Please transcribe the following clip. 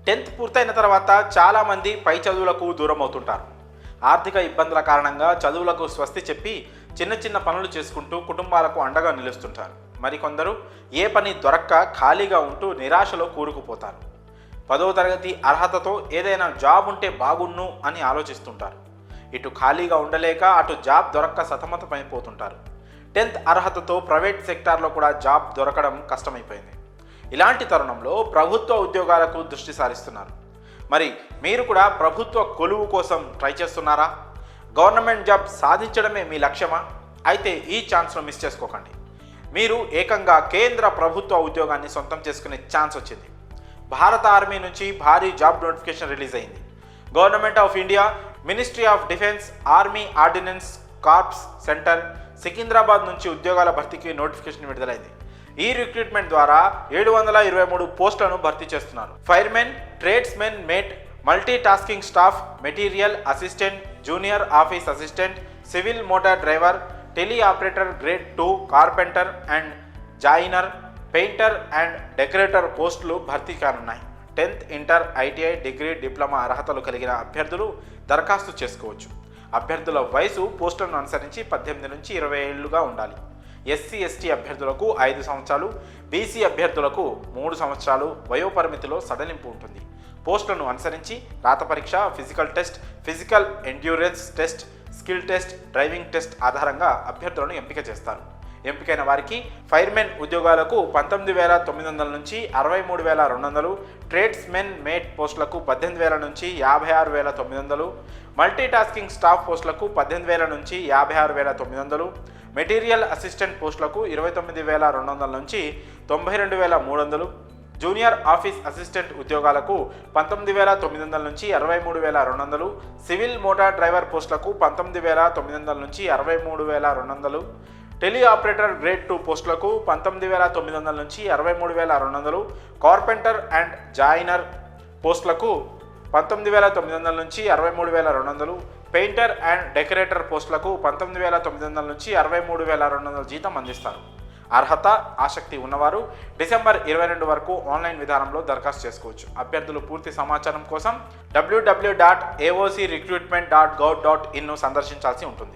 10th పూర్తయిన తర్వాత చాలామంది పై చదువులకు దూరం అవుతుంటారు. ఆర్థిక ఇబ్బందుల కారణంగా చదువులకు స్వస్తి చెప్పి చిన్న చిన్న పనులు చేసుకుంటూ కుటుంబాలకు అండగా నిలుస్తుంటారు. మరికొందరు ఏ పని దొరక్క ఖాళీగా ఉంటూ నిరాశలో కూరుకుపోతారు. 10వ తరగతి అర్హతతో ఏదైనా జాబ్ ఉంటే బాగున్ను అని ఆలోచిస్తుంటారు. ఇటు ఖాళీగా ఉండలేక అటు జాబ్ దొరక్క సతమతమైపోతుంటారు. 10th అర్హతతో ప్రైవేట్ సెక్టార్లో కూడా జాబ్ దొరకడం కష్టమైపోయింది. ఇలాంటి తరుణంలో ప్రభుత్వ ఉద్యోగాలకు దృష్టి సారిస్తున్నారు. మరి మీరు కూడా ప్రభుత్వ కొలువు కోసం ట్రై చేస్తున్నారా? గవర్నమెంట్ జాబ్ సాధించడమే మీ లక్ష్యమా? అయితే ఈ ఛాన్స్ను మిస్ చేసుకోకండి. మీరు ఏకంగా కేంద్ర ప్రభుత్వ ఉద్యోగాన్ని సొంతం చేసుకునే ఛాన్స్ వచ్చింది. భారత ఆర్మీ నుంచి భారీ జాబ్ నోటిఫికేషన్ రిలీజ్ అయింది. Government of India, ministry of defence, army ordnance corps centre, Secunderabad నుంచి ఉద్యోగాల భర్తీకి నోటిఫికేషన్ విడుదలైంది. ఈ రిక్రూట్మెంట్ ద్వారా 723 పోస్టులను భర్తీ చేస్తున్నారు. Firemen, tradesmen, mate, multi tasking staff, material assistant, junior office assistant, civil motor driver, tele operator grade 2, carpenter and joiner, painter and decorator పోస్టులు భర్తీ కానున్నాయి. 10th, inter, ITI, degree, diploma అర్హతలు కలిగిన అభ్యర్థులు దరఖాస్తు చేసుకోవచ్చు. అభ్యర్థుల వయసు పోస్టులను అనుసరించి 18 నుంచి 20 ఏళ్లుగా ఉండాలి. ఎస్సీ, ఎస్టీ అభ్యర్థులకు 5 సంవత్సరాలు, బీసీ అభ్యర్థులకు 3 సంవత్సరాలు వయోపరిమితిలో సడలింపు ఉంటుంది. పోస్టులను అనుసరించి రాత పరీక్ష, physical test, physical endurance test, skill test, driving test ఆధారంగా అభ్యర్థులను ఎంపిక చేస్తారు. ఎంపికైన వారికి ఫైర్మెన్ ఉద్యోగాలకు 19,900 నుంచి 63,200, ట్రేడ్స్మెన్ మేట్ పోస్టులకు 18,000 నుంచి 56,900, మల్టీ టాస్కింగ్ స్టాఫ్ పోస్టులకు 18,000 నుంచి 56,900, మెటీరియల్ అసిస్టెంట్ పోస్టులకు 29,200 నుంచి 92,300, జూనియర్ ఆఫీస్ అసిస్టెంట్ ఉద్యోగాలకు 19,900 నుంచి 63,200, సివిల్ మోటార్ డ్రైవర్ పోస్టులకు 19,900 నుంచి 63,200, టెలి ఆపరేటర్ గ్రేడ్ 2 పోస్టులకు 19,900 నుంచి 63,200, కార్పెంటర్ అండ్ జాయినర్ పోస్టులకు 19,900 నుంచి 63,200, పెయింటర్ అండ్ డెకరేటర్ పోస్టులకు 19,900 నుంచి 63,200 జీతం అందిస్తారు. అర్హత, ఆసక్తి ఉన్నవారు డిసెంబర్ 22 వరకు ఆన్లైన్ విధానంలో దరఖాస్తు చేసుకోవచ్చు. అభ్యర్థులు పూర్తి సమాచారం కోసం www.aocrecruitment.gov.in ను సందర్శించాల్సి ఉంటుంది.